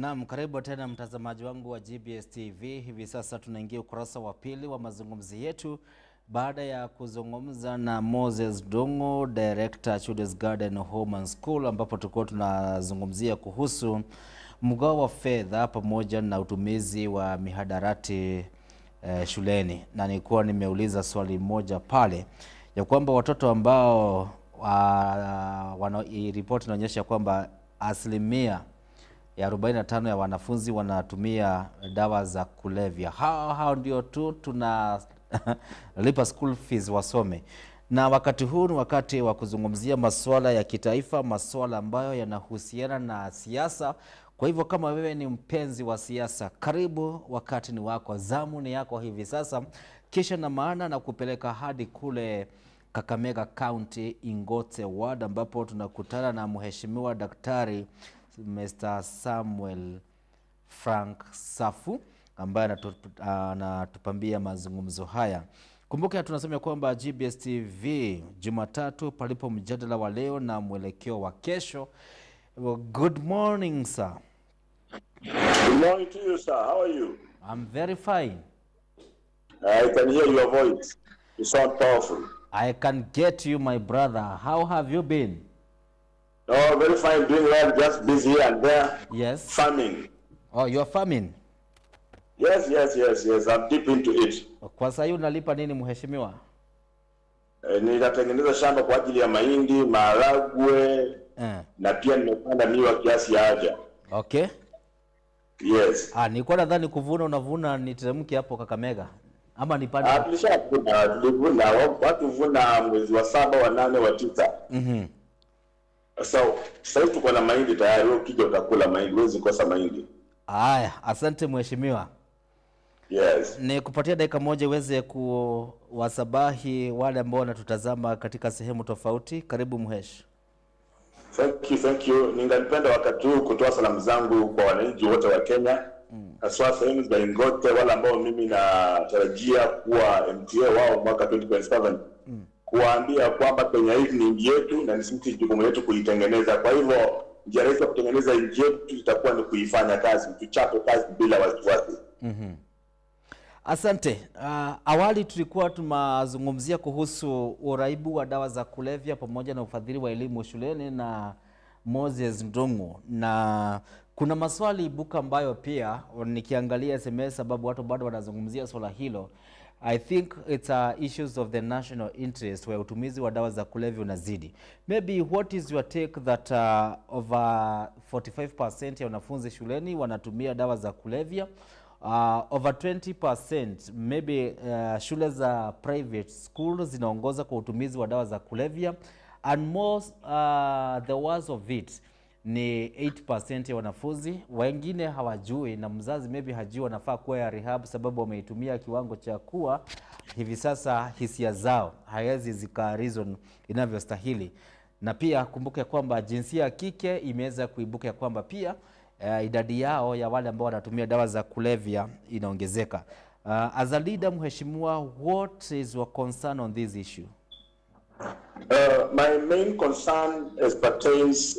Naam, karibu tena mtazamaji wangu wa GBS TV. Hivi sasa tunaingia ukurasa wa pili wa mazungumzo yetu baada ya kuzungumza na Moses Dongo, Director Children's Garden Home and School, ambapo tulikuwa tunazungumzia kuhusu mgao wa fedha pamoja na utumizi wa mihadarati shuleni. Na nilikuwa nimeuliza swali moja pale ya kwamba watoto ambao ripoti inaonyesha kwamba asilimia ya 45 ya wanafunzi wanatumia dawa za kulevya. Hao ndio tu tunalipa school fees wasome. Na wakati huu ni wakati wa kuzungumzia masuala ya kitaifa, masuala ambayo yanahusiana na siasa. Kwa hivyo kama wewe ni mpenzi wa siasa, karibu, wakati ni wako, zamu ni yako hivi sasa. Kisha na maana na kupeleka hadi kule Kakamega County, Ingote Ward, ambapo tunakutana na mheshimiwa Daktari Mr. Samuel Frank Safu ambaye anatupambia mazungumzo haya. Kumbuka tunasema kwamba GBS TV Jumatatu palipo mjadala wa leo na mwelekeo wa kesho. Good morning, sir. Good morning to you, sir. How are you? I'm very fine. I can hear your voice. You sound powerful. I can get you, my brother. How have you been? Oh, very fine, doing well, just busy here and there. Yes. Farming. Oh, you're farming? Yes. I'm deep into it. Kwa sasa unalipa nini mheshimiwa? Ninatengeneza shamba kwa ajili ya mahindi, maharagwe, na pia nimepanda miwa kiasi ya haja. Okay. Yes. Nilikuwa nadhani unavuna niteremke hapo Kakamega. Ama nipande? Tulivuna, watu vuna mwezi wa 7, wa 8, wa 9. So, sasa tuko na mahindi tayari, ukija utakula mahindi, huwezi kosa mahindi. Haya, asante mheshimiwa. Yes. Ni kupatia dakika moja uweze kuwasabahi wale ambao wanatutazama katika sehemu tofauti. Karibu mhesh. Thank you. Ningependa wakati huu kutoa salamu zangu kwa wananchi wote wa Kenya. Haswa sehemu za Ingote, wale ambao mimi natarajia kuwa MTA wao mwaka 2027. Kuambia kwamba Kenya hii ni nchi yetu na ni sisi jukumu letu kuitengeneza. Kwa hivyo njia rahisi ya kutengeneza nchi yetu itakuwa ni kuifanya kazi, tuchape kazi bila wasiwasi. Asante. Awali tulikuwa tumazungumzia kuhusu uraibu wa dawa za kulevya pamoja na ufadhili wa elimu shuleni na Moses Ndongo, na kuna maswali ibuka ambayo pia nikiangalia SMS sababu watu bado wanazungumzia swala hilo. I think it's issues of the national interest where utumizi wa dawa za kulevya unazidi. Maybe what is your take that over 45% ya wanafunzi shuleni wanatumia dawa za kulevya? Over 20% maybe shule za private schools zinaongoza kwa utumizi wa dawa za kulevya, and most the worst of it ni 8% ya wanafunzi wengine hawajui, na mzazi maybe hajui wanafaa kuwa ya rehab sababu wameitumia kiwango cha kuwa hivi sasa hisia zao hayezi zika reason inavyostahili. Na pia kumbuke kwamba jinsia ya kike imeweza kuibuka kwamba pia idadi yao ya wale ambao wanatumia dawa za kulevya inaongezeka. As a leader, mheshimiwa, what is your concern on this issue? My main concern as pertains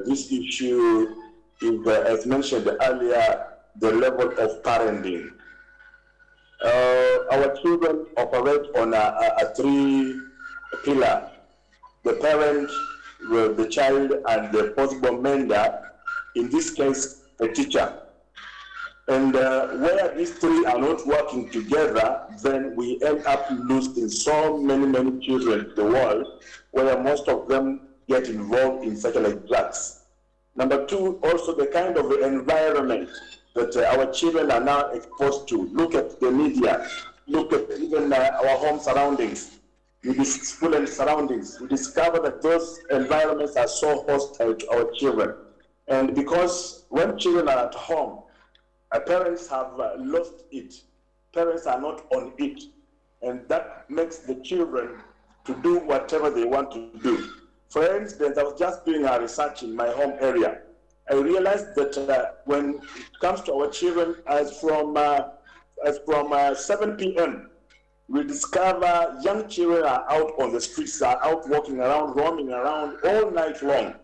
this issue is, as mentioned earlier, the level of parenting. Our children operate on a 3-pillar: the parent, the child, and the possible mender. In this case, a teacher. And where these three are not working together, then we end up losing so many children in the world, where most of them get involved in such like drugs. Number 2, also the kind of environment that our children are now exposed to. Look at the media, look at even our home surroundings, the school and surroundings. We discover that those environments are so hostile to our children. And because when children are at home, parents have lost it. Parents are not on it. And that makes the children to do whatever they want to do. For instance, I was just doing a research in my home area. I realized that when it comes to our children, as from 7 p.m., we discover young children are out on the streets, are out walking around, roaming around all night long.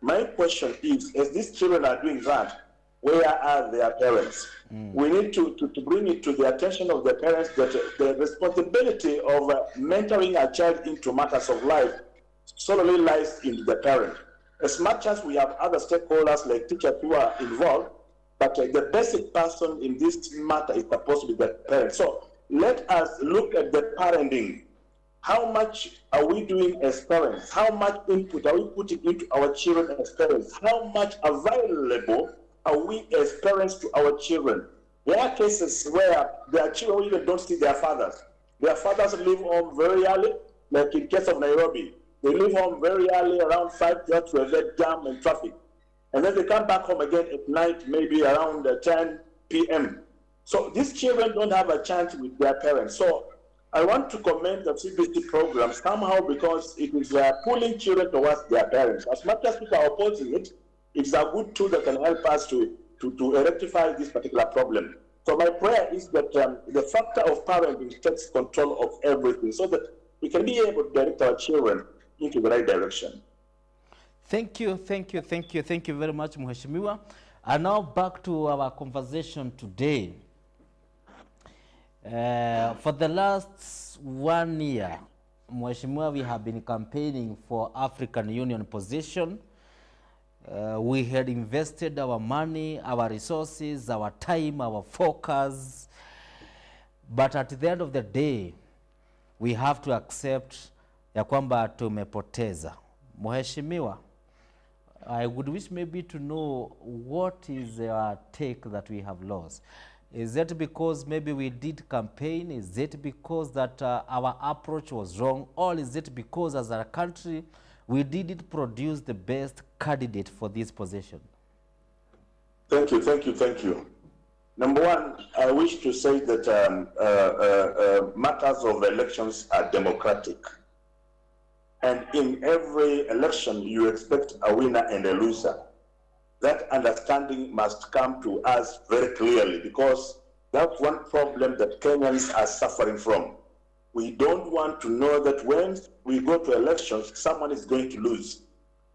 My question is, as these children are doing that, where are their parents? We need to bring it to the attention of the parents that the responsibility of mentoring a child into matters of life solely lies in the parent. As much as we have other stakeholders like teachers who are involved, but the basic person in this matter is supposed to be the parent. So let us look at the parenting. How much are we doing as parents? How much input are we putting into our children as parents? How much available are we as parents to our children? There are cases where their children even don't see their fathers. Their fathers leave home very early, like in case of Nairobi. They leave home very early, around 5 to avoid jam and traffic. And then they come back home again at night, maybe around 10 p.m. So these children don't have a chance with their parents. So I want to commend the CBC program somehow because it is pulling children towards their parents. As much as people are opposing it, it's a good tool that can help us to rectify this particular problem. So my prayer is that the factor of parenting takes control of everything so that we can be able to direct our children into the right direction. Thank you very much, Mheshimiwa. And now back to our conversation today. For the last 1 year, Mheshimiwa, we have been campaigning for African Union position. We had invested our money, our resources, our time, our focus. But at the end of the day, we have to accept ya kwamba tumepoteza. Mheshimiwa, I would wish maybe to know what is our take that we have lost. Is it because maybe we did campaign? Is it because that our approach was wrong? Or is it because as a country we didn't produce the best candidate for this position? Thank you. Number one, I wish to say that matters of elections are democratic. And in every election, you expect a winner and a loser. That understanding must come to us very clearly because that's one problem that Kenyans are suffering from. We don't want to know that when we go to elections, someone is going to lose.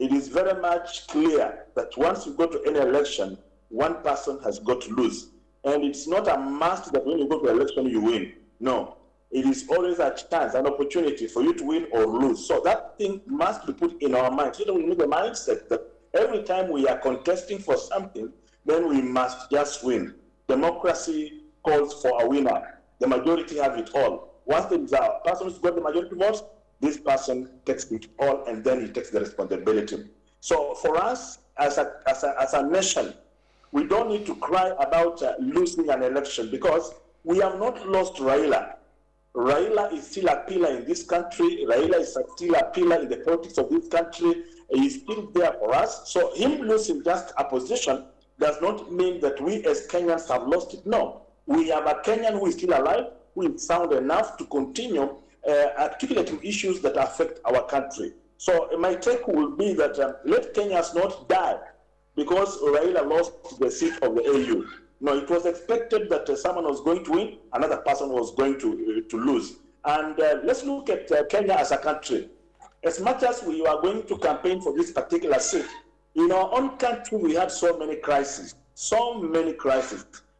It is very much clear that once you go to any election, one person has got to lose. And it's not a must that when you go to election, you win. No. It is always a chance, an opportunity for you to win or lose. So that thing must be put in our minds. So that we need the mindset that every time we are contesting for something, then we must just win. Democracy calls for a winner. The majority have it all. Once there is a person who's got the majority votes, this person takes it all and then he takes the responsibility. So for us as a nation, we don't need to cry about losing an election because we have not lost Raila. Raila is still a pillar in this country. Raila is still a pillar in the politics of this country. He is still there for us. So him losing just a position does not mean that we as Kenyans have lost it. No. We have a Kenyan who is still alive, who is sound enough to continue articulating issues that affect our country. So my take will be that let Kenyans not die because Raila lost the seat of the AU. No, it was expected that someone was going to win, another person was going to lose. And let's look at Kenya as a country. As much as we are going to campaign for this particular seat, in our own country we had so many crises.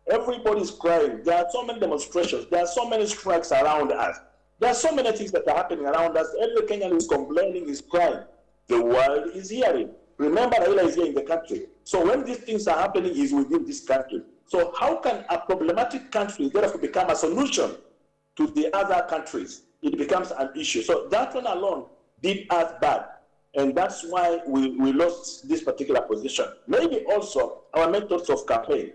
Everybody is crying. There are so many demonstrations. There are so many strikes around us. There are so many things that are happening around us. Every Kenyan is complaining, is crying. The world is hearing. Remember, Raila is here in the country. So when these things are happening, he's within this country. So how can a problematic country therefore become a solution to the other countries? It becomes an issue. So that one alone did us bad. And that's why we lost this particular position. Maybe also our methods of campaign.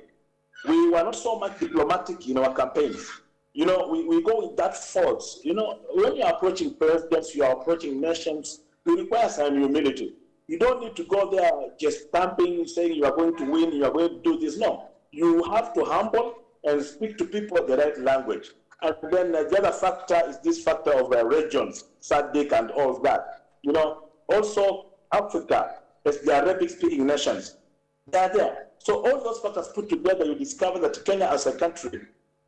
We were not so much diplomatic in our campaigns. You know, we go with that fault. You know, when you're approaching presidents, you are approaching nations, it requires some humility. You don't need to go there just stamping, saying you are going to win, you are going to do this. No. You have to humble and speak to people the right language. And then the other factor is this factor of regions, SADC and all that. You know, also Africa, as the Arabic-speaking nations, they are there. So all those factors put together, you discover that Kenya as a country,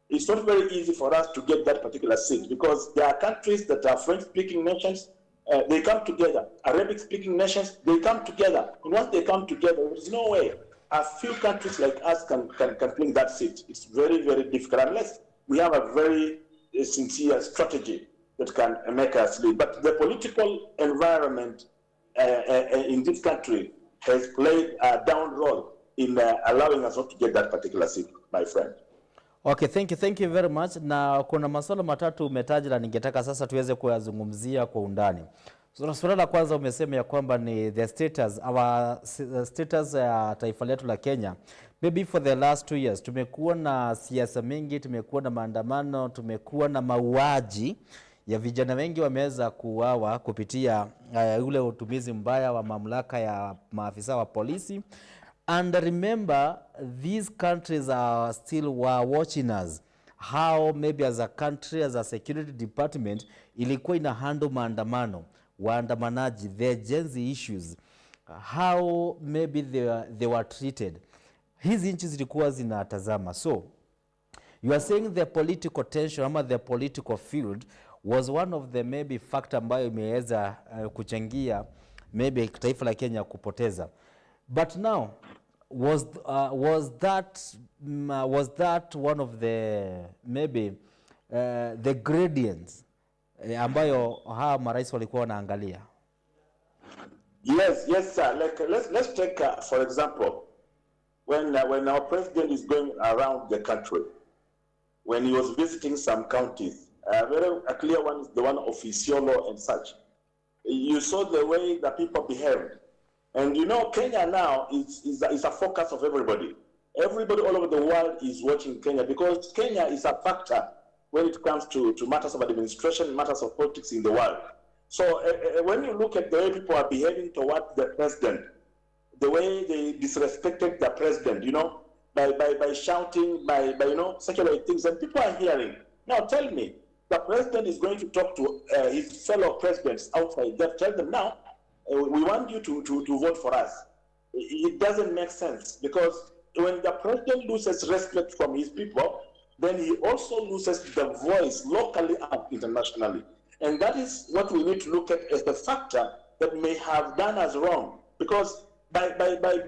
it's not very easy for us to get that particular seat because there are countries that are French-speaking nations, they come together. Arabic-speaking nations, they come together. And once they come together, there is no way a few countries like us can claim that seat. It's very, very difficult unless we have a very sincere strategy that can make us lead. But the political environment in this country has played a down role in allowing us not to get that particular seat, my friend. Okay, thank you very much. Na kuna masuala matatu umetaja na ningetaka sasa tuweze kuyazungumzia kwa undani. So, swala la kwanza umesema ya kwamba ni the status, our status ya taifa letu la Kenya. Maybe for the last 2 years tumekuwa na siasa mingi, tumekuwa na maandamano, tumekuwa na mauaji ya vijana wengi wameweza kuuawa kupitia ule utumizi mbaya wa mamlaka ya maafisa wa polisi. And remember, these countries are still watching us. How maybe as a country, as a security department, ilikuwa ina handle maandamano, waandamanaji, the Gen Z issues, how maybe they were treated. Hizi nchi zilikuwa zinatazama. So, you are saying the political tension ama the political field was one of the maybe factor ambayo imeweza kuchangia maybe taifa la Kenya kupoteza. But now, was that one of the maybe the gradients ambayo hawa marais walikuwa wanaangalia? Yes, sir. Like let's take for example, when our president is going around the country, when he was visiting some counties, a clear one is the one of Isiolo and such. You saw the way the people behaved. And you know, Kenya now is a focus of everybody. Everybody all over the world is watching Kenya because Kenya is a factor when it comes to matters of administration, matters of politics in the world. So when you look at the way people are behaving towards the president, the way they disrespected the president, you know, by shouting, by you know, secular things, and people are hearing. Now tell me, the president is going to talk to his fellow presidents outside there, tell them now, we want you to vote for us. It doesn't make sense because when the president loses respect from his people, then he also loses the voice locally and internationally. And that is what we need to look at as the factor that may have done us wrong. Because by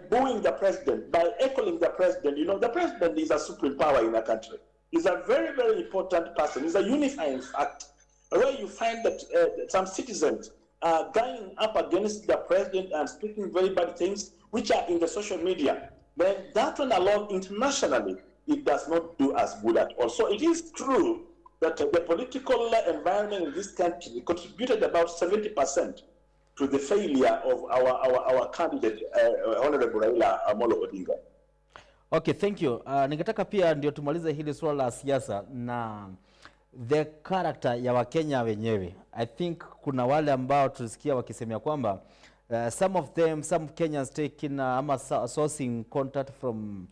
booing the president, by echoing the president, you know, the president is a supreme power in a country. He's a very, very important person. He's a unifying factor. Where you find that some citizens going up against the president and speaking very bad things, which are in the social media, then that one alone internationally, it does not do us good at all. So it is true that the political environment in this country contributed about 70% to the failure of our candidate, Honorable Raila Amolo Odinga. Okay, thank you. Ningetaka pia ndio tumalize hili swala la siasa na the character ya Wakenya wenyewe. I think kuna wale ambao tulisikia wakisemea kwamba some Kenyans taking sourcing contact from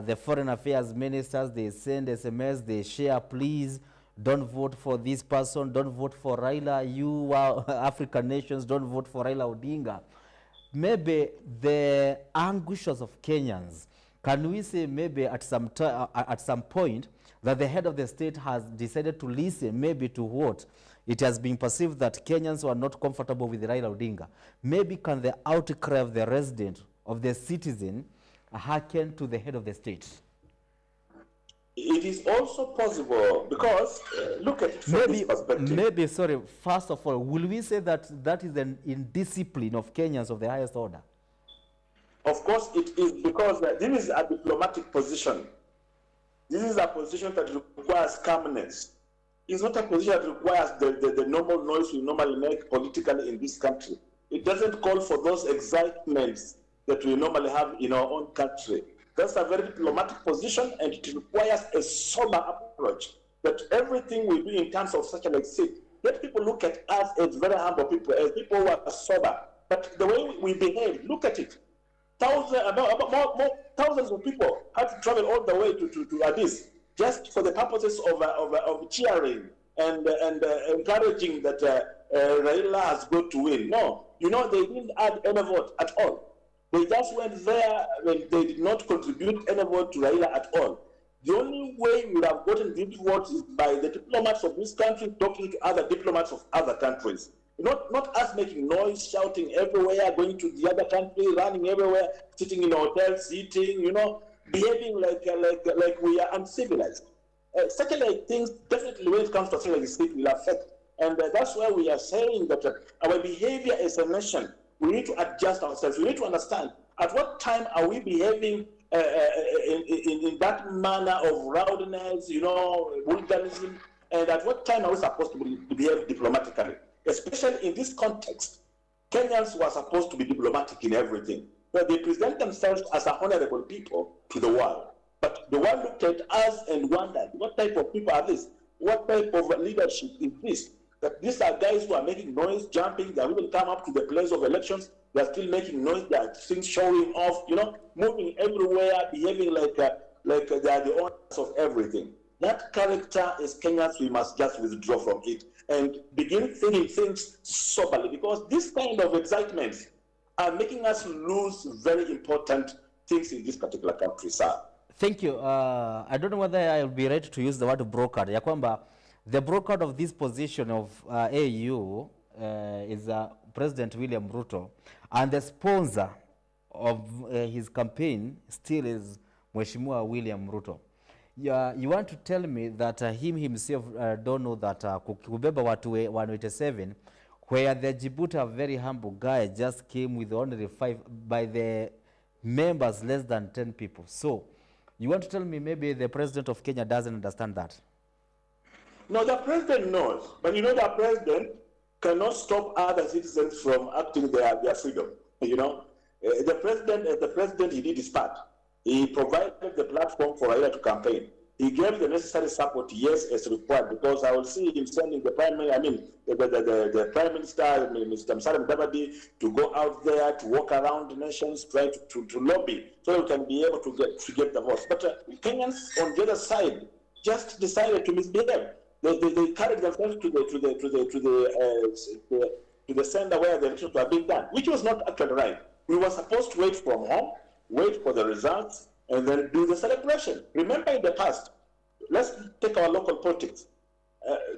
the foreign affairs ministers, they send SMS, they share, please don't vote for this person, don't vote for Raila, you African nations, don't vote for Raila Odinga. Maybe the anguishes of Kenyans, can we say maybe at some point that the head of the state has decided to listen maybe to what it has been perceived that Kenyans were not comfortable with Raila Odinga? Maybe can the outcry of the resident, of the citizen, hearken to the head of the state? It is also possible because look at it from this perspective. First of all, will we say that that is an indiscipline of Kenyans of the highest order? Of course it is, because this is a diplomatic position. This is a position that requires calmness. It's not a position that requires the normal noise we normally make politically in this country. It doesn't call for those excitements that we normally have in our own country. That's a very diplomatic position, and it requires a sober approach. That everything we do in terms of such an exit, let people look at us as very humble people, as people who are sober. But the way we behave, look at it. Thousands of people had to travel all the way to Addis just for the purposes of cheering and encouraging that Raila has got to win. No, you know, they didn't add any vote at all. They just went there when they did not contribute any vote to Raila at all. The only way we would have gotten these votes is by the diplomats of this country talking to other diplomats of other countries. Not us making noise, shouting everywhere, going to the other country, running everywhere, sitting in hotels, eating, behaving like we are uncivilized. Satellite things definitely, when it comes to satellite state, will affect. And that's why we are saying that our behavior as a nation, we need to adjust ourselves. We need to understand at what time are we behaving in that manner of rowdiness, vulgarism, and at what time are we supposed to behave diplomatically? Especially in this context, Kenyans were supposed to be diplomatic in everything. But they present themselves as a honorable people to the world. But the world looked at us and wondered, what type of people are these? What type of leadership is this? That these are guys who are making noise, jumping, they will come up to the place of elections, they're still making noise, they're still showing off, moving everywhere, behaving like they are the owners of everything. That character as Kenyans, we must just withdraw from it and begin thinking things soberly, because this kind of excitements are making us lose very important things in this particular country, sir. Thank you. I don't know whether I will be ready to use the word broker. Ya kwamba the broker of this position of AU is President William Ruto, and the sponsor of his campaign still is Mheshimiwa William Ruto. You want to tell me that him himself don't know that kubeba watu 187, where the Djibouti, a very humble guy, just came with only 5 by the members, less than 10 people. So you want to tell me maybe the president of Kenya doesn't understand that? No, the president knows, but the president cannot stop other citizens from acting their freedom. The president, he did his part. He provided the platform for Raila to campaign. He gave the necessary support, yes, as required, because I will see him sending the Prime Minister, the Prime Minister, Mr. Musalia Mudavadi, to go out there, to walk around the nations, try to lobby, so we can be able to get the votes. But Kenyans on the other side just decided to misbehave. They carried themselves to the center where the elections were being done, which was not actually right. We were supposed to wait from home, wait for the results, and then do the celebration. Remember in the past, let's take our local politics.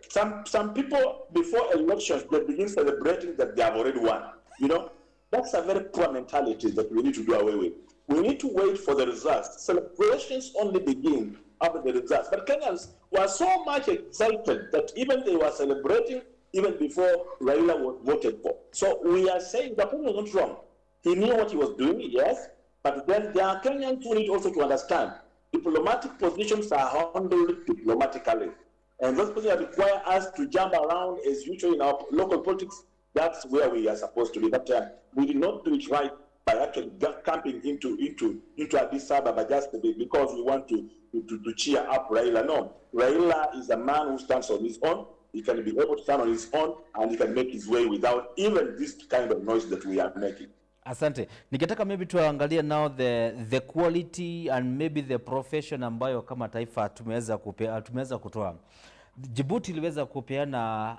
Some people before elections, they begin celebrating that they have already won. That's a very poor mentality that we need to do away with. We need to wait for the results. Celebrations only begin after the results. But Kenyans were so much excited that even they were celebrating even before Raila was voted for. So we are saying the president was not wrong. He knew what he was doing, yes, but then there are Kenyans who need also to understand diplomatic positions are handled diplomatically. And those positions require us to jump around as usual in our local politics. That's where we are supposed to be. But we did not do it right by actually camping into Addis Ababa just because we want to cheer up Raila. No, Raila is a man who stands on his own. He can be able to stand on his own, and he can make his way without even this kind of noise that we are making. Asante. Nikitaka maybe tuangalie now the quality and maybe the profession ambayo kama taifa tumeweza kutoa. Djibouti iliweza kupeana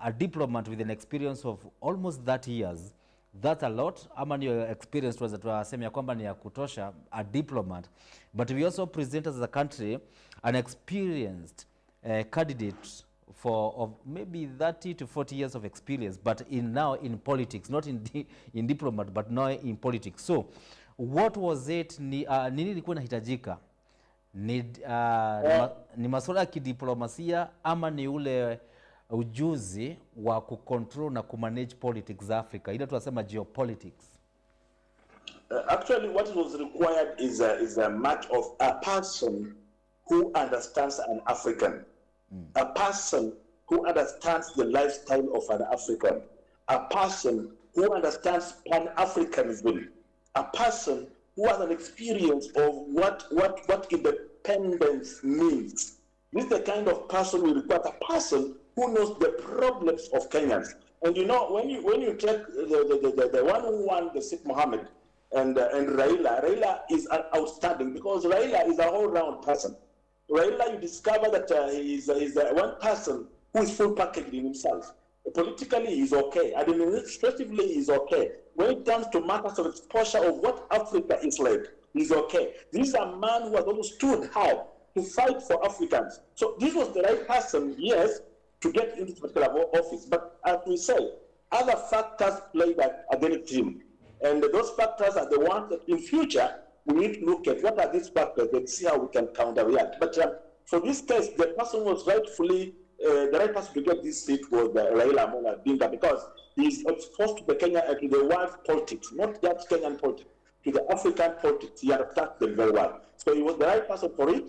a diplomat with an experience of almost 30 years. That's a lot. Ama niyo experience tuweza tuwasema ya kwamba ni ya kutosha, a diplomat. But we also present as a country an experienced candidate of maybe 30 to 40 years of experience, but now in politics, not in diplomat, but now in politics. So what was it, nini ilikuwa inahitajika? Ni masuala ya kidiplomasia ama ni ule ujuzi wa kucontrol na kumanage politics za Africa, ile tunasema geopolitics? Actually, what was required is a match of a person who understands an African, a person who understands the lifestyle of an African, a person who understands Pan-Africanism, a person who has an experience of what independence means. This is the kind of person we require, a person who knows the problems of Kenyans. And when you take the one who won the Sheikh Mohammed and Raila is outstanding, because Raila is a whole-round person. Raila, you discover that he is one person who is full packaged in himself. Politically, he's okay. Administratively, he's okay. When it comes to matters of exposure of what Africa is like, he's okay. This is a man who has also stood hard to fight for Africans. So this was the right person, yes, to get into this particular office. But as we say, other factors play against him. And those factors are the ones that in future we need to look at what are these factors and see how we can counter-react. But for this case, the person was rightfully, the right person to get this seat was Raila Amolo Odinga, because he's exposed to the Kenya and to the world politics, not just Kenyan politics, to the African politics. He understands them very well. So he was the right person for it.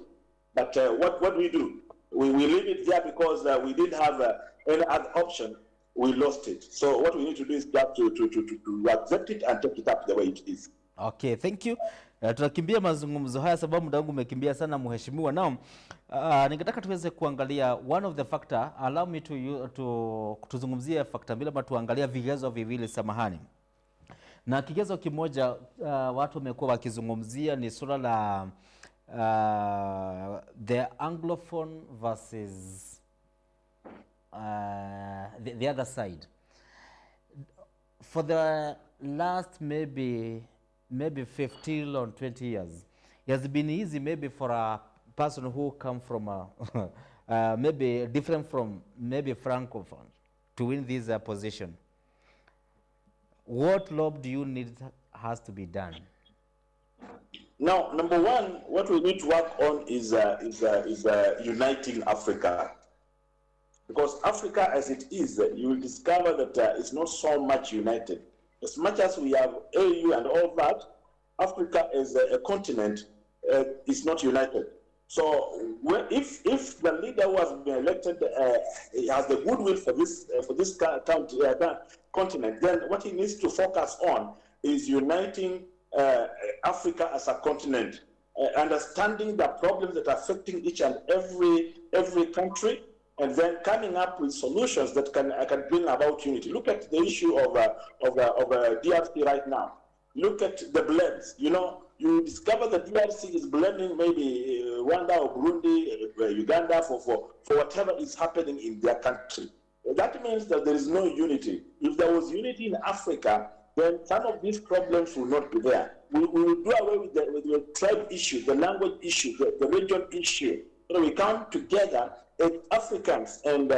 But what do we do? We leave it there because we didn't have any other option. We lost it. So what we need to do is just to accept it and take it up the way it is. Okay, thank you. Tunakimbia mazungumzo haya sababu muda wangu umekimbia sana mheshimiwa. Now, ningetaka tuweze kuangalia one of the factor, allow me to tuzungumzie factor mbili ama tuangalia vigezo viwili, samahani. Na kigezo kimoja watu wamekuwa wakizungumzia ni suala la the Anglophone versus the other side. For the last maybe 15 or 20 years, it has been easy maybe for a person who come from maybe different from maybe Francophone to win this position. What lobby do you need has to be done? Now, number one, what we need to work on is uniting Africa. Because Africa as it is, you will discover that it's not so much united. As much as we have AU and all that, Africa as a continent is not united. So if the leader who has been elected has the goodwill for this continent, then what he needs to focus on is uniting Africa as a continent, understanding the problems that are affecting each and every country, and then coming up with solutions that can bring about unity. Look at the issue of DRC right now. Look at the blames. You know, you discover that DRC is blaming maybe Rwanda or Burundi, Uganda for whatever is happening in their country. That means that there is no unity. If there was unity in Africa, then some of these problems will not be there. We will do away with the tribe issue, the language issue, the region issue. So we come together as Africans and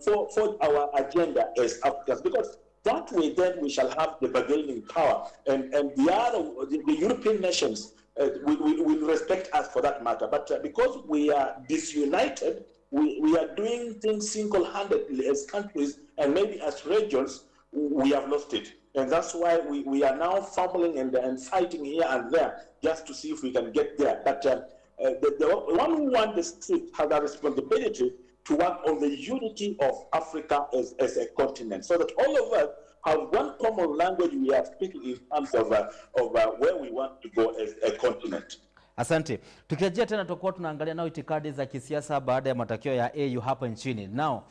forge our agenda as Africans, because that way then we shall have the bargaining power, and the European nations will respect us for that matter. But because we are disunited, we are doing things single-handedly as countries and maybe as regions, we have lost it. And that's why we are now fumbling and fighting here and there just to see if we can get there. But the one who wants the seat has a responsibility to work on the unity of Africa as a continent, so that all of us have one common language we are speaking in terms of where we want to go as a continent. Asante. Tukirejea tena tutakuwa tunaangalia nao itikadi za kisiasa baada ya matokeo ya AU hapa nchini. Now,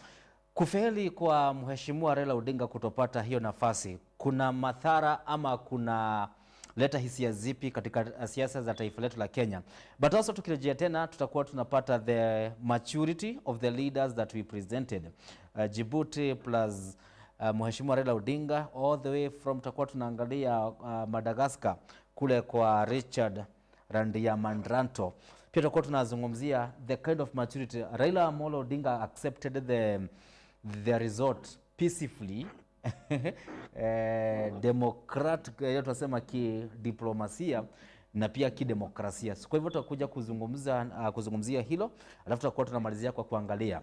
kufeli kwa mheshimiwa Raila Odinga kutopata hiyo nafasi, kuna madhara ama kuna leta hisia zipi katika siasa za taifa letu la Kenya? But also tukirejea tena tutakuwa tunapata the maturity of the leaders that we presented. Djibouti plus mheshimiwa Raila Odinga, all the way from tutakuwa tunaangalia Madagascar kule kwa Richard Randiamandranto. Pia tutakuwa tunazungumzia the kind of maturity. Raila Amolo Odinga accepted the result peacefully. Democratic, tunasema kidiplomasia na pia kidemokrasia. So, kwa hivyo tutakuja kuzungumzia hilo, alafu tutakuwa tunamalizia kwa kuangalia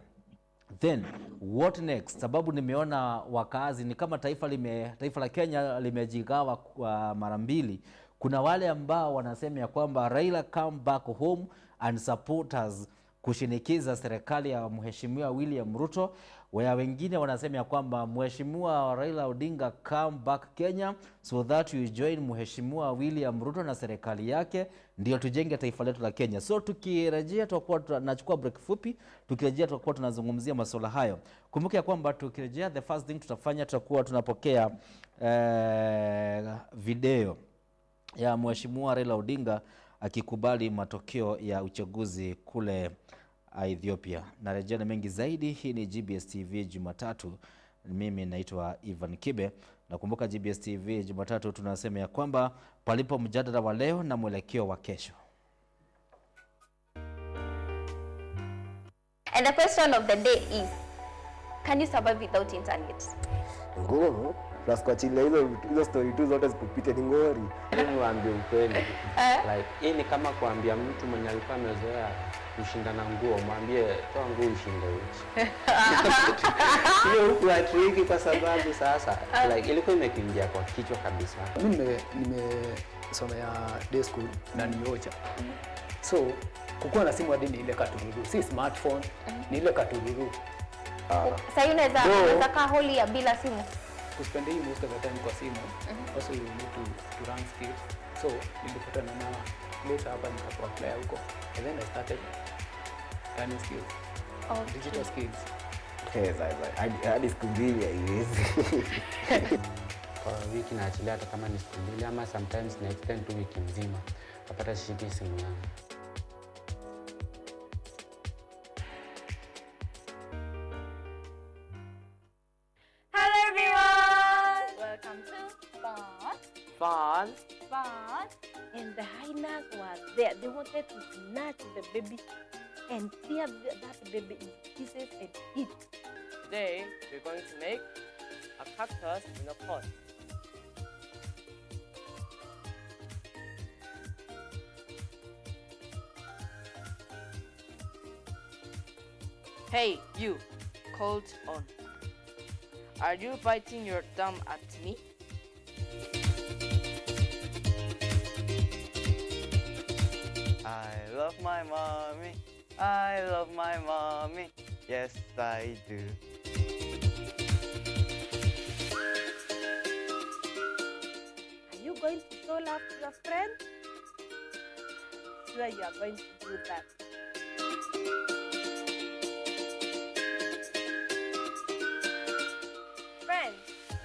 then what next, sababu nimeona wakazi ni kama taifa la Kenya limejigawa kwa mara mbili. Kuna wale ambao wanasema ya kwamba Raila come back home and support us kushinikiza serikali ya mheshimiwa William Ruto, wengine wanasema ya kwamba mheshimiwa Raila Odinga come back Kenya so that you join mheshimiwa William Ruto na serikali yake ndio tujenge taifa letu la Kenya. So tukirejea tutakuwa tunachukua break fupi, tukirejea tutakuwa tunazungumzia masuala hayo. Kumbuka ya kwamba tukirejea the first thing tutafanya tutakuwa tunapokea video ya mheshimiwa Raila Odinga akikubali matokeo ya uchaguzi kule Ethiopia. Narejea na mengi zaidi. Hii ni GBS TV Jumatatu. Mimi naitwa Ivan Kibe. Na kumbuka GBS TV Jumatatu tunasema ya kwamba palipo mjadala wa leo na mwelekeo wa kesho. And the question of the day is, Can you survive without internet? Ngumu. Plus kwa chile hizo story tu zote zikupite ni ngori. Niambie ukweli. Like hii ni kama kuambia mtu mwenye alikuwa amezoea kushindana nguo, mwambie toa nguo ushinde uchi. Hiyo huku hatriki kwa sababu sasa like ilikuwa imekuingia kwa kichwa kabisa. Mimi nimesomea day school na niocha. So kukuwa na simu hadi ni ile katururu, si smartphone, ni ile katururu. Sasa unaweza kaa holi ya bila simu. Kuspend hii most of the time kwa simu. Also you need to run skills. So nilipatana na place hapa nikapply huko. And then I started learning skills. Digital skills. Yes, hadi siku mbili haiwezi. Kwa wiki naachilia hata kama ni siku mbili ama sometimes na extend tu wiki nzima. Napata shiki simu yangu. Fun. And the hyenas were there. They wanted to snatch the baby and tear that baby in pieces and eat. Today, we're going to make a cactus in a pot. Hey, you, cold on. Are you biting your thumb at me? I love my mommy. I love my mommy. Yes, I do. Are you going to show love to your friend? Sure, you are going to do that. Friends,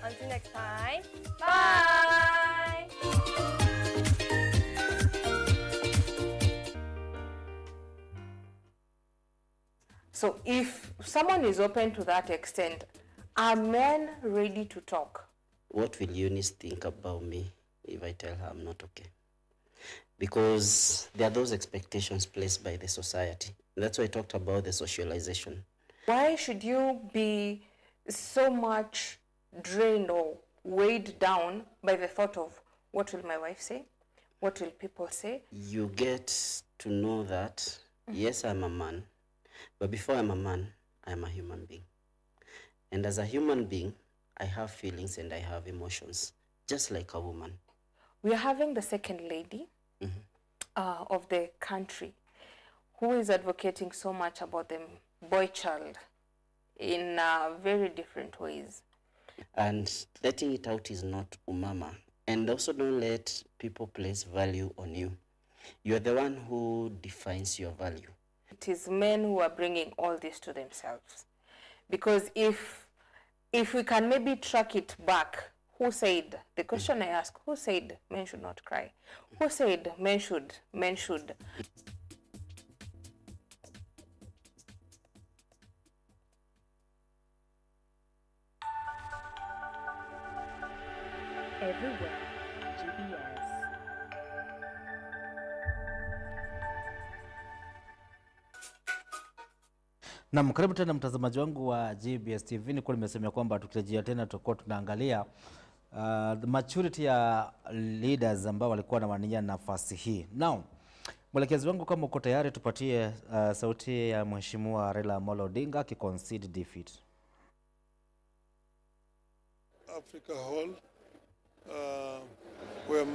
until next time, bye! So if someone is open to that extent, are men ready to talk? What will Eunice think about me if I tell her I'm not okay? Because there are those expectations placed by the society. That's why I talked about the socialization. Why should you be so much drained or weighed down by the thought of what will my wife say? What will people say? You get to know that, yes, I'm a man, but before I'm a man, I'm a human being. And as a human being, I have feelings and I have emotions, just like a woman. We are having the second lady of the country who is advocating so much about the boy child in very different ways. And letting it out is not umama. And also don't let people place value on you. You're the one who defines your value. It is men who are bringing all this to themselves. Because if we can maybe track it back, who said, the question I ask, who said men should not cry? Who said men should? Everywhere, GBS. Naam, karibu tena mtazamaji wangu wa GBS TV. Nilikuwa nimesema kwamba tukirejea tena tutakuwa tunaangalia the maturity ya leaders ambao walikuwa wanawania nafasi hii. Now, mwelekezi wangu kama uko tayari tupatie sauti ya Mheshimiwa Raila Amolo Odinga akiconcede defeat. Africa Hall, where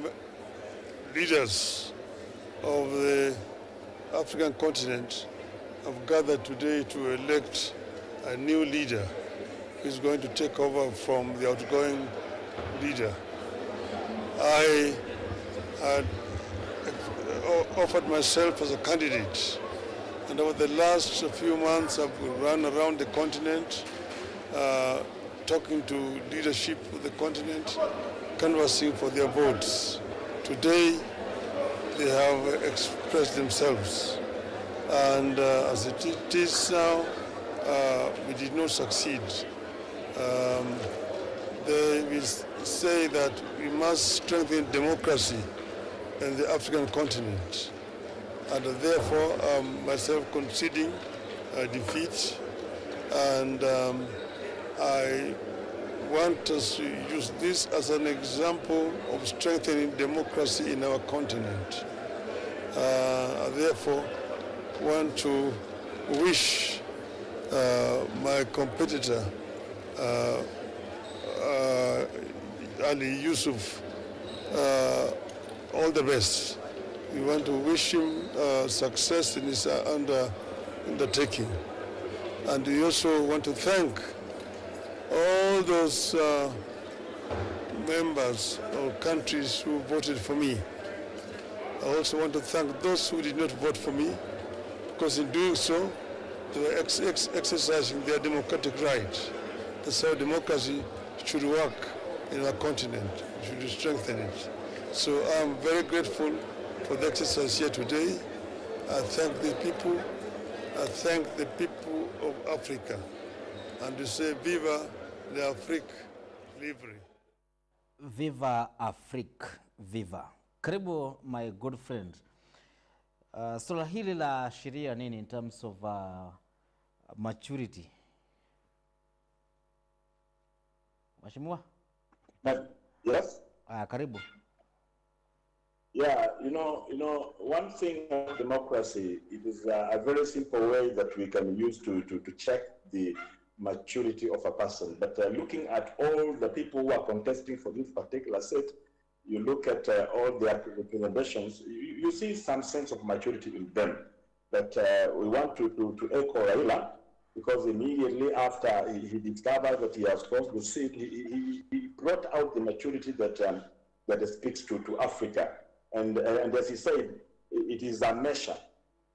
leaders of the African continent have gathered today to elect a new leader who is going to take over from the outgoing leader. I had offered myself as a candidate, and over the last few months I've run around the continent talking to leadership of the continent, canvassing for their votes. Today they have expressed themselves, and as it is now, we did not succeed. They will say that we must strengthen democracy in the African continent, and therefore myself conceding defeat, and I want us to use this as an example of strengthening democracy in our continent. Therefore, want to wish my competitor, Ali Yusuf, all the best. We want to wish him success in his undertaking. And we also want to thank all those members or countries who voted for me. I also want to thank those who did not vote for me, because in doing so, they were exercising their democratic right. That's how democracy should work in our continent. We should strengthen it. So I'm very grateful for the exercise here today. I thank the people. I thank the people of Africa. And to say, Viva l'Afrique libre. Viva Afrique, viva. Karibu, my good friend. Swala hili la sheria nini in terms of maturity? Mheshimiwa? Yes? Karibu. Yeah, you know, one thing of democracy, it is a very simple way that we can use to check the maturity of a person. But looking at all the people who are contesting for this particular seat, you look at all their representations, you see some sense of maturity in them. But we want to echo Raila, because immediately after he discovered that he has crossed the seat, he brought out the maturity that speaks to Africa. And as he said, it is a measure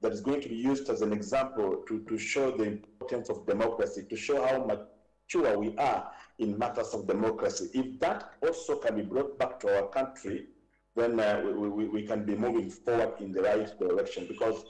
that is going to be used as an example to show the importance of democracy, to show how mature we are in matters of democracy. If that also can be brought back to our country, then we can be moving forward in the right direction. Because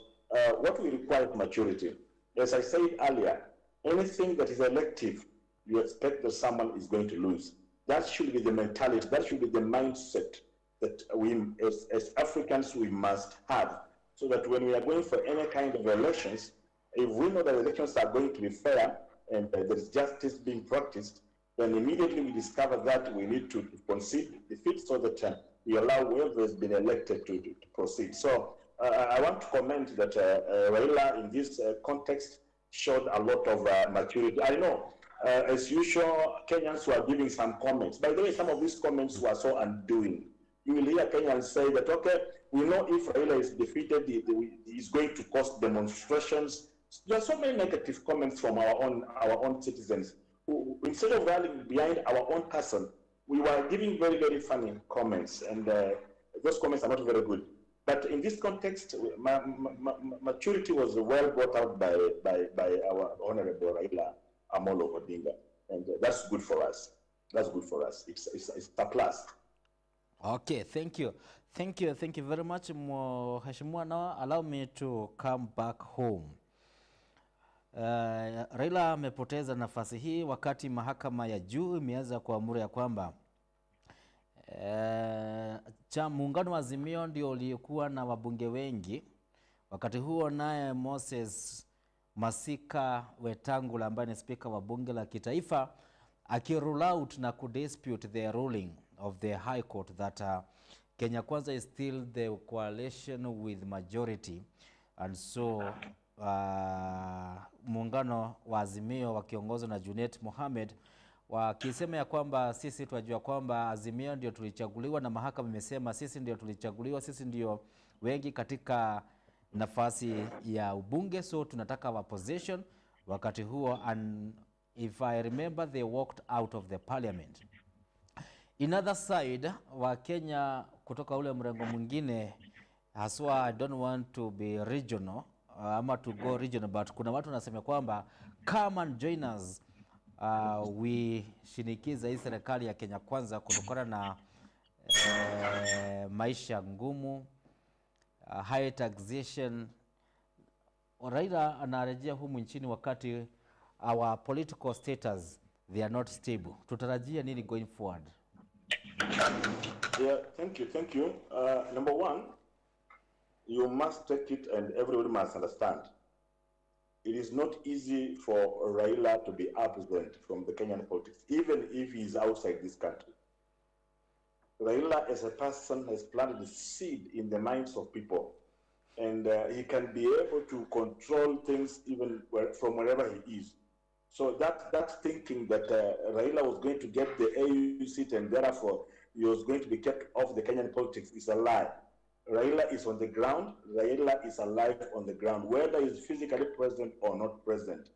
what we require is maturity. As I said earlier, anything that is elective, you expect that someone is going to lose. That should be the mentality, that should be the mindset that we, as Africans, we must have, so that when we are going for any kind of elections, if we know that elections are going to be fair and there is justice being practiced, then immediately we discover that we need to concede defeat so that we allow whoever has been elected to proceed. So I want to comment that Raila in this context showed a lot of maturity. I know, as usual, Kenyans were giving some comments. By the way, some of these comments were so undoing. You will hear Kenyans say that, okay, we know if Raila is defeated, he's going to cause demonstrations. There are so many negative comments from our own citizens who, instead of rallying behind our own person, we were giving very, very funny comments, and those comments are not very good. But in this context, maturity was well brought out by our Honorable Raila Amolo Odinga, and that's good for us. That's good for us. It's a plus. Okay, thank you very much, Mheshimiwa. Now allow me to come back home. Raila amepoteza nafasi hii wakati mahakama ya juu imeanza kuamuru ya kwamba muungano wa Azimio ndio uliokuwa na wabunge wengi. Wakati huo naye Moses Masika Wetangula ambaye ni spika wa bunge la kitaifa akirule out na kudispute the ruling of the High Court that Kenya Kwanza is still the coalition with majority, and so muungano wa Azimio wakiongozwa na Junet Mohamed wakisema ya kwamba sisi tunajua kwamba Azimio ndio tulichaguliwa na mahakama imesema sisi ndio tulichaguliwa, sisi ndio wengi katika nafasi ya ubunge, so tunataka our position. Wakati huo, and if I remember, they walked out of the parliament. In other side, wa Kenya kutoka ule mrengo mwingine, haswa I don't want to be regional, ama to go regional, but kuna watu wanasema kwamba come and join us, we shinikiza hii serikali ya Kenya Kwanza kutokana na maisha ngumu, high taxation. Raila anarejea humu nchini wakati our political status, they are not stable. Tutarajia nini going forward? Yeah, thank you. Number one, you must take it, and everybody must understand it is not easy for Raila to be absent from the Kenyan politics, even if he is outside this country. Raila as a person has planted a seed in the minds of people, and he can be able to control things even from wherever he is. So that thinking that Raila was going to get the AUC seat and therefore he was going to be kept off the Kenyan politics is a lie. Raila is on the ground. Raila is alive on the ground, whether he's physically present or not present.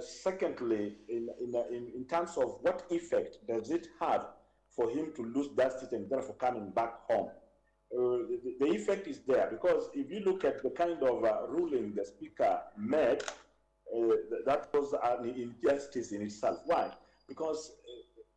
Secondly, in terms of what effect does it have for him to lose that seat and therefore coming back home? The effect is there, because if you look at the kind of ruling the speaker made, that was an injustice in itself. Why? Because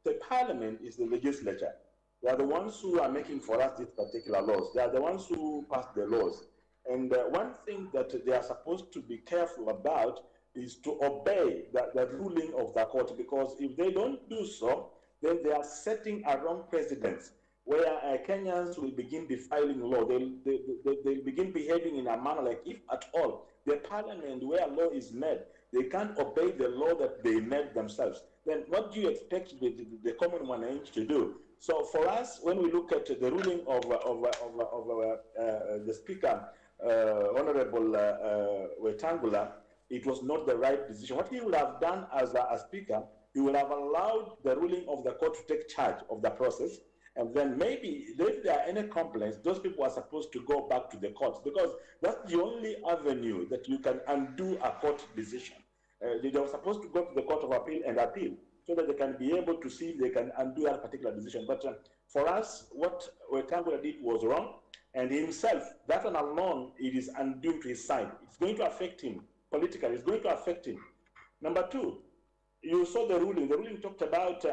the parliament is the legislature. They are the ones who are making for us these particular laws. They are the ones who pass the laws. And one thing that they are supposed to be careful about is to obey the ruling of the court, because if they don't do so, then they are setting a wrong precedence where Kenyans will begin defiling law. They'll begin behaving in a manner like, if at all, the parliament where law is made, they can't obey the law that they made themselves. Then what do you expect the common man to do? So for us, when we look at the ruling of the speaker, Honorable Wetangula, it was not the right decision. What he would have done as a speaker, he would have allowed the ruling of the court to take charge of the process. And then maybe if there are any complaints, those people are supposed to go back to the courts, because that's the only avenue that you can undo a court decision. They were supposed to go to the Court of Appeal and appeal, so that they can be able to see if they can undo that particular decision. But for us, what Wetangula did was wrong, and himself, that one alone, it is undoing to his side. It's going to affect him politically. It's going to affect him. Number two, you saw the ruling. The ruling talked about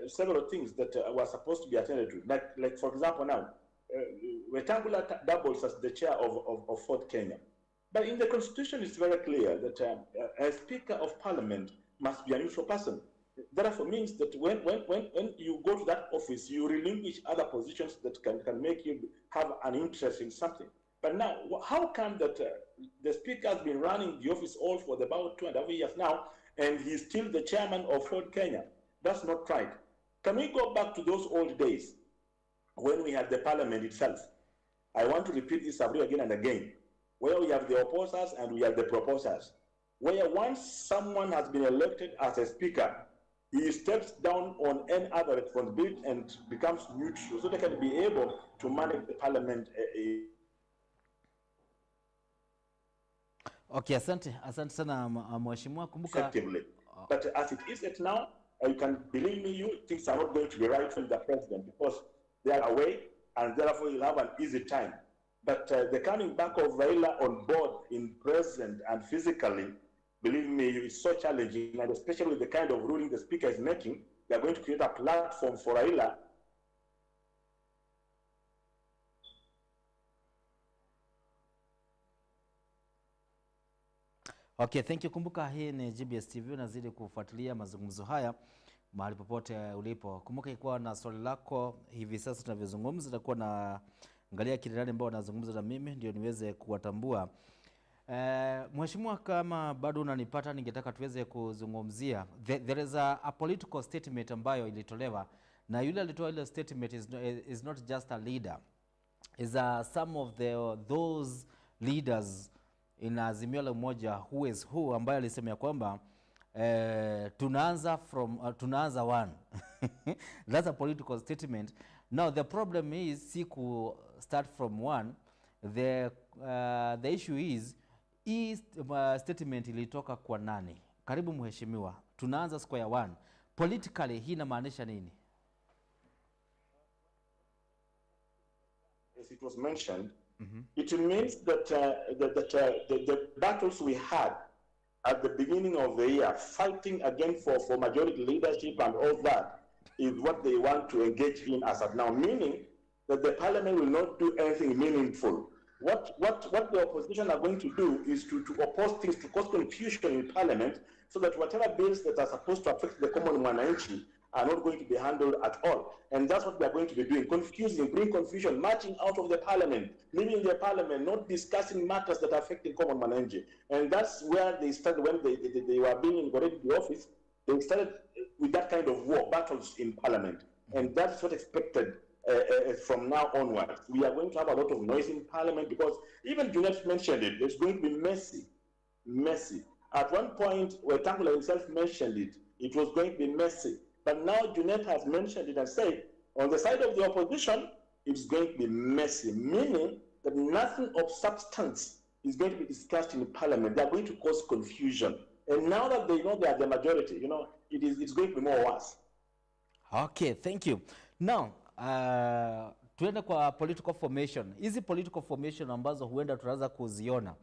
several things that were supposed to be attended to. Like for example, now, Wetangula doubles as the chair of Fort Kenya. But in the Constitution, it's very clear that a Speaker of Parliament must be a neutral person. Therefore, means that when you go to that office, you relinquish other positions that can make you have an interest in something. But now, how come that the Speaker has been running the office all for about 2.5 years now, and he's still the chairman of Ford Kenya? That's not right. Can we go back to those old days when we had the parliament itself? I want to repeat this again and again, where we have the opposers and we have the proposers, where once someone has been elected as a speaker, he steps down on any other responsibility and becomes neutral, so they can be able to manage the parliament. Okay, asante sana mheshimiwa. Kumbuka effectively. But as it is at now, you can believe me, things are not going to be right from the president, because they are away, and therefore you'll have an easy time. But the coming back of Raila on board in present and physically, believe me, it's so challenging, and especially with the kind of ruling the speaker is making, they are going to create a platform for Raila. Okay, thank you. Kumbuka hii ni GBS TV, unazidi kufuatilia mazungumzo haya mahali popote ulipo. Kumbuka ikuwa na swali lako hivi sasa tunavyozungumza, itakuwa na angalia kile nani ambao wanazungumza na mimi ndio niweze kuwatambua. Mheshimiwa, kama bado unanipata, ningetaka tuweze kuzungumzia there is a political statement ambayo ilitolewa, na yule alitoa ile statement is not just a leader, is some of those leaders in Azimio la Umoja who is who, ambayo alisema ya kwamba tunaanza one. That's a political statement. Now the problem is si ku start from one. The issue is statement ilitoka kwa nani? Karibu mheshimiwa, tunaanza square one. Politically hii inamaanisha nini? As it was mentioned, it means that the battles we had at the beginning of the year, fighting again for majority leadership and all that, is what they want to engage in as of now, meaning that the parliament will not do anything meaningful. What the opposition are going to do is to oppose things, to cause confusion in parliament, so that whatever bills that are supposed to affect the common mwananchi are not going to be handled at all. And that's what we are going to be doing, confusing, bring confusion, marching out of the parliament, leaving the parliament, not discussing matters that are affecting common manage. And that's where they started when they were being inaugurated the office. They started with that kind of war, battles in parliament. And that's what expected from now onwards. We are going to have a lot of noise in parliament because even Junet mentioned it, it's going to be messy. At one point, Wetangula himself mentioned it, it was going to be messy. But now Junet has mentioned it and said, on the side of the opposition, it's going to be messy, meaning that nothing of substance is going to be discussed in parliament. They're going to cause confusion. And now that they know they are the majority, it's going to be more worse. Okay, thank you. Now, tuende kwa political formation. Hizi political formation ambazo huenda tunaanza kuziona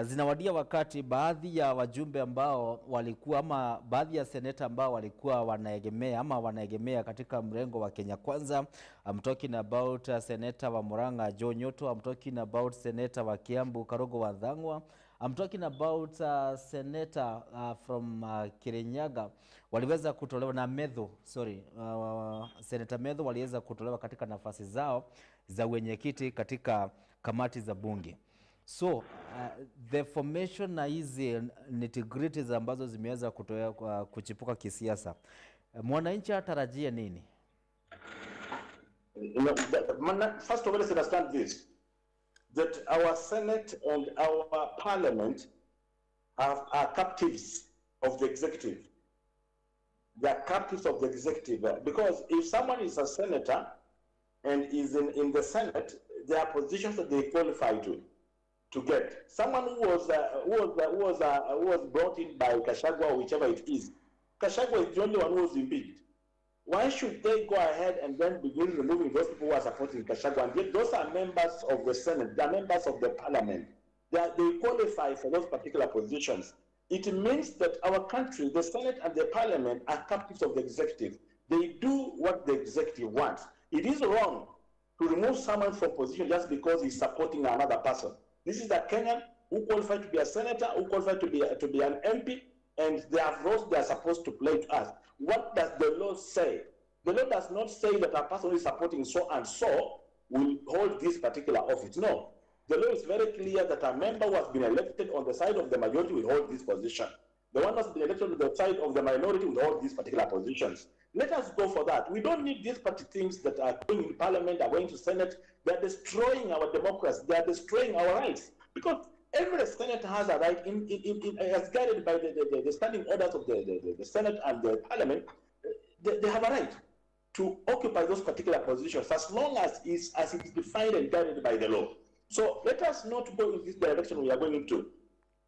zinawadia wakati baadhi ya wajumbe ambao walikuwa ama baadhi ya seneta ambao walikuwa wanaegemea katika mrengo wa Kenya Kwanza. I'm talking about Senator wa Murang'a Joe Nyoto. I'm talking about Senator wa Kiambu Karogo Wathang'wa. I'm talking about Senator from Kirinyaga waliweza kutolewa na Senator Medho waliweza kutolewa katika nafasi zao za wenyekiti katika kamati za bunge. So the formation na hizi nitty-gritties ambazo zimeweza kuchipuka kisiasa, mwananchi atarajie nini? First of all, let's understand this, that our Senate and our Parliament are captives of the executive. They are captives of the executive. Because if someone is a senator and is in the Senate, there are positions that they qualify to get. Someone who was brought in by Gachagua or whichever it is, Gachagua is the only one who was impeached. Why should they go ahead and then begin removing those people who are supporting Gachagua? And yet those are members of the Senate, they are members of the Parliament. They qualify for those particular positions. It means that our country, the Senate and the Parliament, are captives of the executive. They do what the executive wants. It is wrong to remove someone from position just because he's supporting another person. This is a Kenyan who qualified to be a senator, who qualified to be an MP, and they have roles they are supposed to play to us. What does the law say? The law does not say that a person who is supporting so and so will hold this particular office. No. The law is very clear that a member who has been elected on the side of the majority will hold this position. The one who has been elected on the side of the minority will hold these particular positions. Let us go for that. We don't need these party things that are going in Parliament, are going to Senate. They are destroying our democracy. They are destroying our rights. Because every senator has a right, as guided by the standing orders of the Senate and the Parliament, they have a right to occupy those particular positions as long as it is defined and guided by the law. So let us not go in this direction we are going into.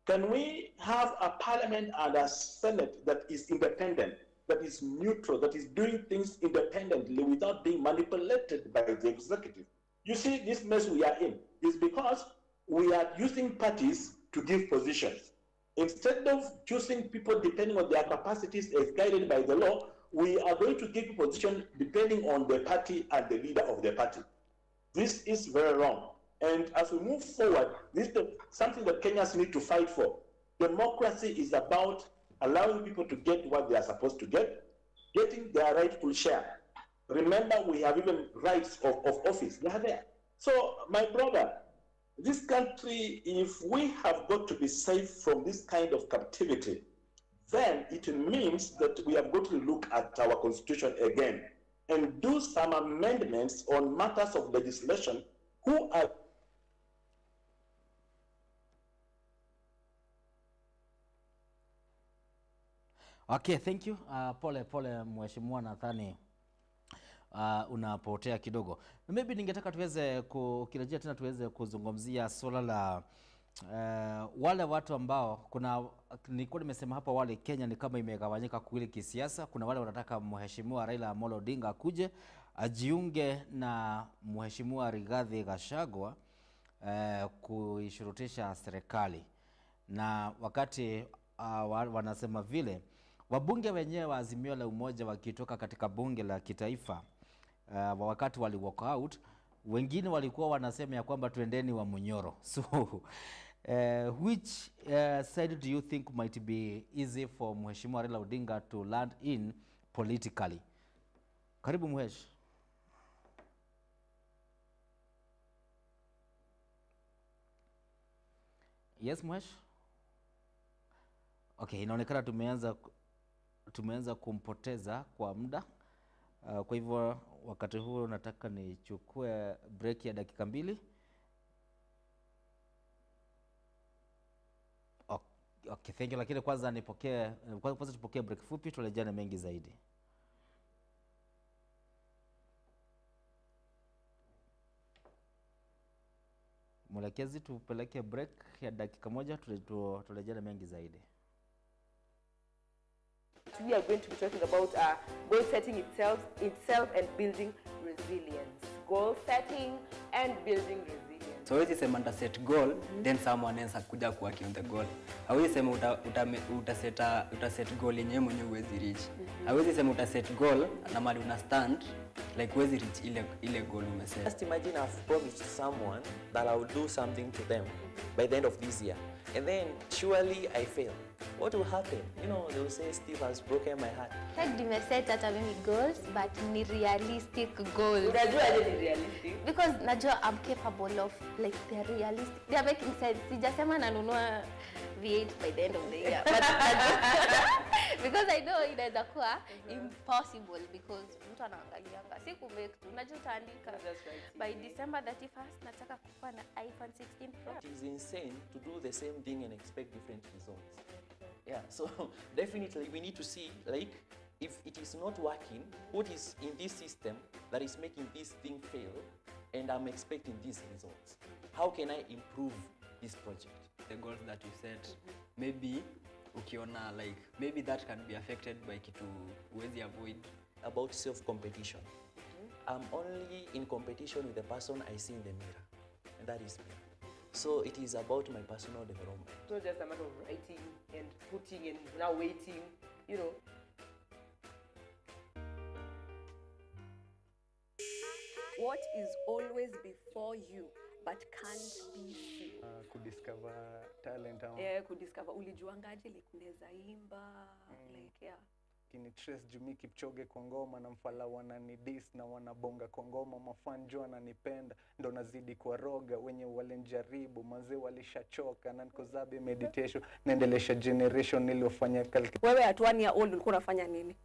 Can we have a Parliament and a Senate that is independent, that is neutral, that is doing things independently without being manipulated by the executive? You see, this mess we are in is because we are using parties to give positions. Instead of choosing people depending on their capacities as guided by the law, we are going to give position depending on the party and the leader of the party. This is very wrong. And as we move forward, this is something that Kenyans need to fight for. Democracy is about allowing people to get what they are supposed to get, getting their rightful share. Remember, we have even rights of office. They are there. So, my brother, this country, if we have got to be safe from this kind of captivity, then it means that we have got to look at our constitution again and do some amendments on matters of legislation who are Okay, thank you. Pole mheshimiwa, nadhani unapotea kidogo. Maybe ningetaka tuweze kirejea tena tuweze kuzungumzia swala la wale watu ambao nilikuwa nimesema hapa wale Kenya ni kama imegawanyika kuili kisiasa. Kuna wale wanataka mheshimiwa Raila Amolo Odinga akuje ajiunge na mheshimiwa Rigathi Gachagua kuishurutisha serikali, na wakati wanasema vile wabunge wenyewe wa Azimio la Umoja wakitoka katika bunge la kitaifa wakati wali walk out, wengine walikuwa wanasema ya kwamba tuendeni wa Munyoro. So which side do you think might be easy for mheshimiwa Raila Odinga to land in politically. Karibu Mhesh. Yes Mhesh. Okay, inaonekana tumeanza kumpoteza kwa muda. Kwa hivyo wakati huo nataka nichukue break ya dakika 2. Okay, thank you. Lakini kwanza tupokee break fupi, tulejane mengi zaidi. Mwelekezi, tupeleke break ya dakika 1, tulejane mengi zaidi. We are going to be talking about goal setting itself and building resilience. Goal setting and building resilience. So hawezi sema nita set goal then someone else akuja kuwork on the goal. Hawezi sema uta set goal yenyewe mwenyewe huwezi reach. Hawezi sema uta set goal na mali una stand like huwezi reach ile goal umeset. Just imagine I've promised someone that I will do something to them by the end of this year, and then surely I fail. What will happen? You know, they will say Steve has broken my heart. Nimeset hata mimi goals, but ni realistic goals. Unajua aje ni realistic? Because najua I'm capable of, like, they're realistic. They're making sense. Sijasema nanunua V8 by the end of the year. But because I know inaweza kuwa impossible, because mtu anaangalianga siku make tu. Unajua utaandika by December 31st nataka kuwa na iPhone 16 Pro. It is insane to do the same thing and expect different results. Yeah, so definitely we need to see, like, if it is not working, what is in this system that is making this thing fail, and I'm expecting these results. How can I improve this project? The goals that you set, maybe ukiona like maybe that can be affected by kitu huwezi avoid. About self-competition. I'm only in competition with the person I see in the mirror, and that is me. So it is about my personal development. It's not just a matter of writing and putting and now waiting, you know. What is always before you but can't be seen? Kudiscover talent. Kudiscover. Ulijuangaje like unaweza imba, like yeah. Kini Trace Jumi Kipchoge kwa ngoma na mfala wananidis na wanabonga kwa ngoma, mafanjo wananipenda ndo nazidi kwa roga, wenye walenjaribu mazee walishachoka na nikozabe meditation naendelesha generation niliofanya kalki. Wewe at 1 year old ulikuwa unafanya nini?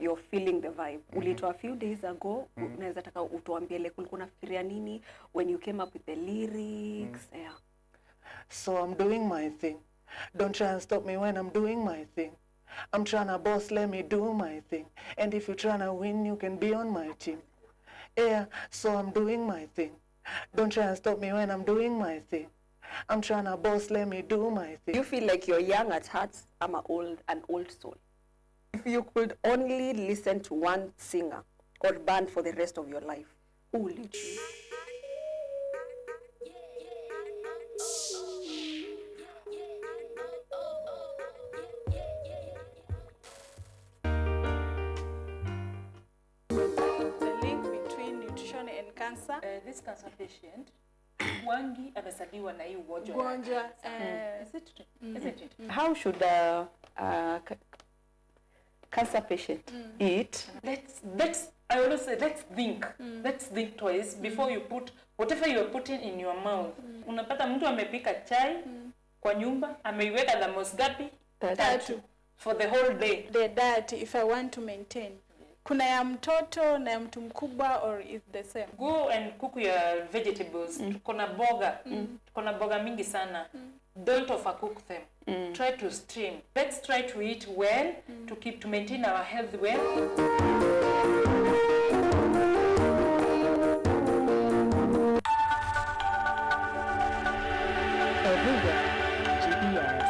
You're feeling the vibe. Ulitoa a few days ago, unaweza taka utuambie like ulikuwa unafikiria nini when you came up with the lyrics? Yeah. So I'm doing my thing. Don't try and stop me when I'm doing my thing. I'm tryna boss, let me do my thing. And if you're tryna win, you can be on my team. Yeah, so I'm doing my thing. Don't try and stop me when I'm doing my thing. I'm tryna boss, let me do my thing. You feel like you're young at heart, I'm an old soul. If you could only listen to one singer or band for the rest of your life, who will you choose? Cancer. This cancer patient wangi amesaliwa na hii ugonjwa. Isn't it? How should cancer patient eat? I always say let's think twice before you put whatever you are putting in your mouth. Unapata mtu amepika chai kwa nyumba, ameiweka thermos gapi? 3 for the whole day. The diet, if I want to maintain, kuna ya mtoto na ya mtu mkubwa, or is the same? Go and cook your vegetables. Kuna boga mingi sana. Don't overcook them. Try to stream. Let's try to eat well to maintain our health well. GBS.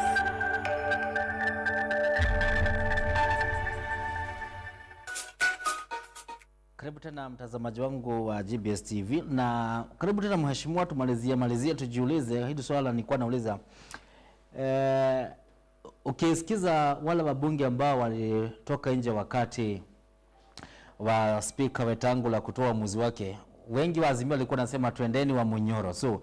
Karibu tena mtazamaji wangu wa GBS TV, na karibu tena mheshimiwa, tumalizie tujiulize hili swala nilikuwa nauliza. Ukisikiza wale wabunge ambao walitoka nje wakati wa speaker Wetangula kutoa uamuzi wake, wengi wa Azimio walikuwa nasema twendeni wa Munyoro. So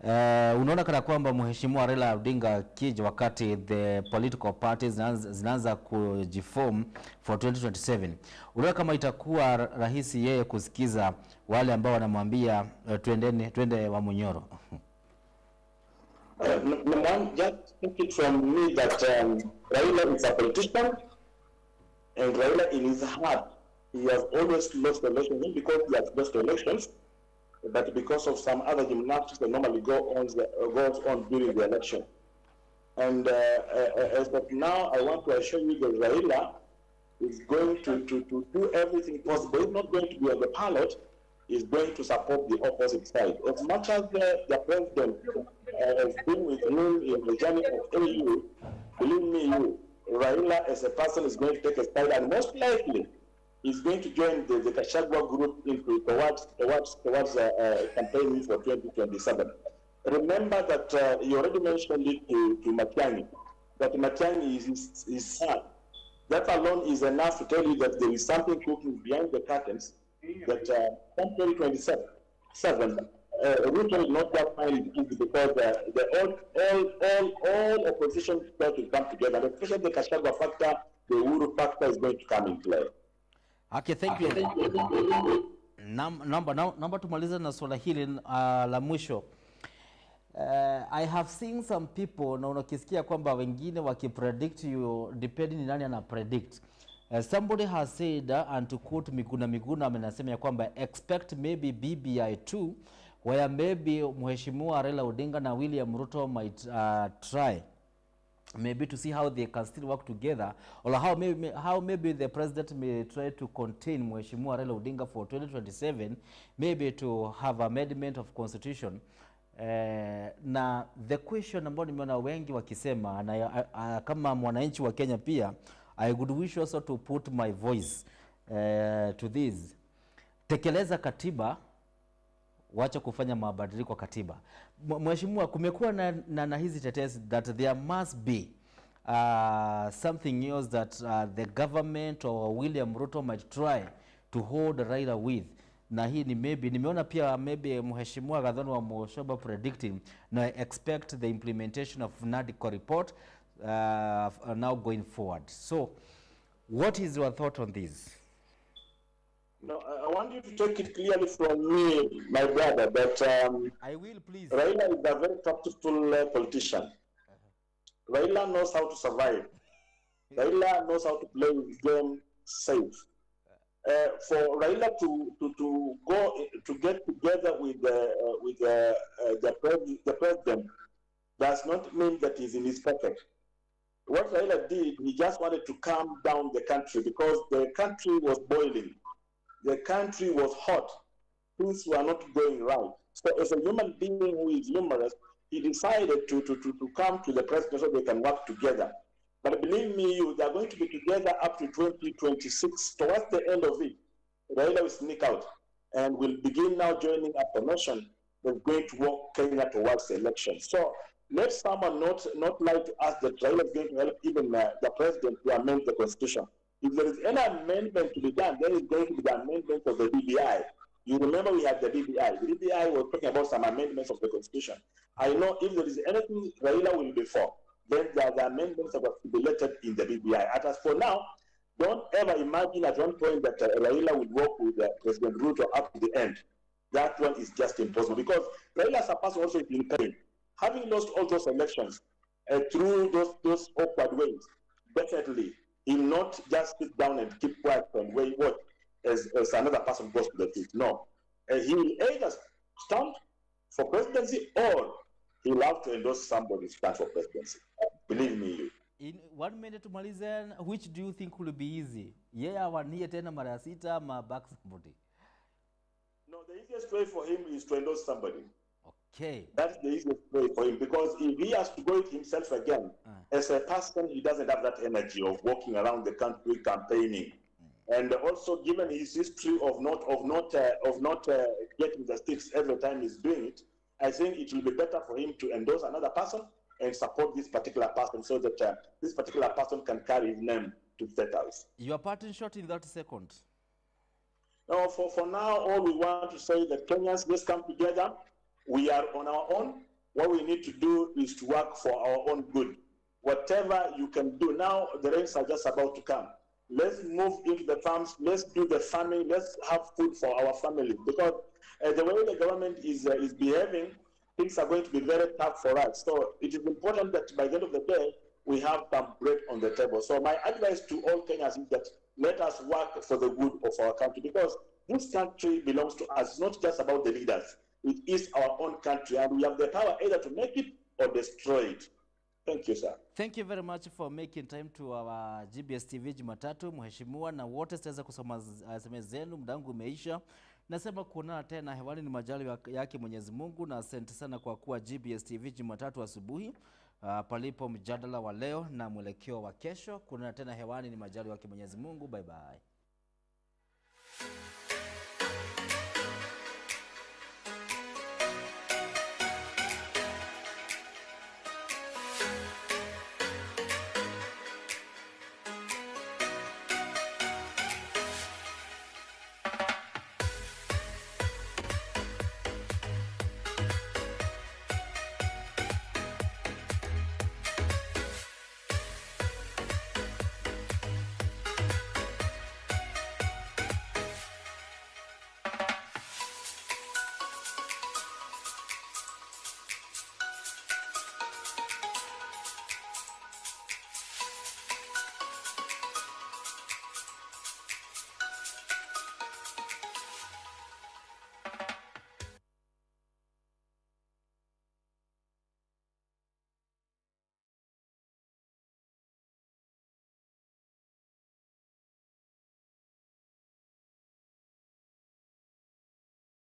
Unaona kana kwamba mheshimiwa Raila Odinga kija wakati the political parties zinaanza kujiform for 2027. Unaona kama itakuwa rahisi yeye kusikiza wale ambao wanamwambia twende wa Munyoro? Just take it from me that Raila is a politician, and Raila in his heart, he has always lost elections, not because he has lost elections, but because of some other gymnastics that normally goes on during the election. And as of now, I want to assure you that Raila is going to do everything possible. He's not going to be on the ballot. He's going to support the opposite side. As much as the president has been with him in the journey of AU, believe me, Raila as a person is going to take a side, and most likely is going to join the Kashagwa group towards campaigning for 2027. Remember that you already mentioned it to Matiang'i, that Matiang'i is his son. That alone is enough to tell you that there is something cooking behind the curtains, that from 2027, Ruto will not just find it because all opposition try to come together, and especially the Kashagwa factor, the Uhuru factor is going to come in play. Okay, thank you. Namba tumaliza na swala hili la mwisho. I have seen some people na unakisikia kwamba wengine wakipredict you depending ni nani ana predict. Somebody has said and to quote Miguna amenasema ya kwamba expect maybe BBI 2 where maybe mheshimiwa Raila Odinga na William Ruto might try maybe to see how they can still work together, or how maybe the president may try to contain mheshimiwa Raila Odinga for 2027, maybe to have amendment of constitution. Na the question ambayo nimeona wengi wakisema na kama mwananchi wa Kenya pia, I would wish also to put my voice to this. Tekeleza katiba, wacha kufanya mabadiliko katiba. Mheshimiwa, kumekuwa na hizi tetesi that there must be something else that the government or William Ruto might try to hold Raila with. Na hii ni maybe nimeona pia maybe mheshimiwa Gathoni wa Moshoba predicting na expect the implementation of NADCO report now going forward. So what is your thought on this? No, I want you to take it clearly from me, my brother, that I will, please. Raila is a very practical politician. Raila knows how to survive. Raila knows how to play his game safe. For Raila to go to get together with the president does not mean that he's in his pocket. What Raila did, he just wanted to calm down the country because the country was boiling. The country was hot. Things were not going right. So as a human being who is humorous, he decided to come to the president so they can work together. But believe me, they are going to be together up to 2026. Towards the end of it, Raila will sneak out and will begin now joining a promotion that's going to walk Kenya towards the election. So let someone not lie to us that Raila is going to help even the president to amend the constitution. If there is any amendment to be done, then it's going to be the amendment of the BBI. You remember we had the BBI. The BBI was talking about some amendments of the constitution. I know if there is anything Raila will be for, then there are the amendments that were stipulated in the BBI. And as for now, don't ever imagine at one point that Raila will work with President Ruto up to the end. That one is just impossible because Raila as a person also is in pain. Having lost all those elections through those awkward ways, definitely he will not just sit down and keep quiet and wait as another person goes to the field. No. He will either stand for presidency or he will have to endorse somebody to stand for presidency. Believe me. In 1 minute tumalize, which do you think will be easy? Yeah, awanie tena mara sita ama back somebody? No, the easiest way for him is to endorse somebody. Okay. That's the easiest way for him because if he has to go it himself again, as a person, he doesn't have that energy of walking around the country campaigning. And also, given his history of not getting the sticks every time he's doing it, I think it will be better for him to endorse another person and support this particular person so that this particular person can carry his name to the State House. You are parting short in 30 seconds. No, for now, all we want to say that Kenyans, let's come together. We are on our own. What we need to do is to work for our own good. Whatever you can do now, the rains are just about to come. Let's move into the farms. Let's do the farming. Let's have food for our family. Because the way the government is behaving, things are going to be very tough for us. So it is important that by the end of the day, we have some bread on the table. So my advice to all Kenyans is that let us work for the good of our country, because this country belongs to us. It's not just about the leaders. It is our own country, and we have the power either to make it or destroy it. Thank you, sir. Thank you very much for making time to our GBS TV Jumatatu, mheshimiwa, na wote sitaweza kusoma SMS zenu, mdangu umeisha. Nasema kuonana tena hewani ni majali yake Mwenyezi Mungu, na asante sana kwa kuwa GBS TV Jumatatu asubuhi. Palipo mjadala wa leo na mwelekeo wa kesho. Kuonana tena hewani ni majali yake Mwenyezi Mungu. Bye bye.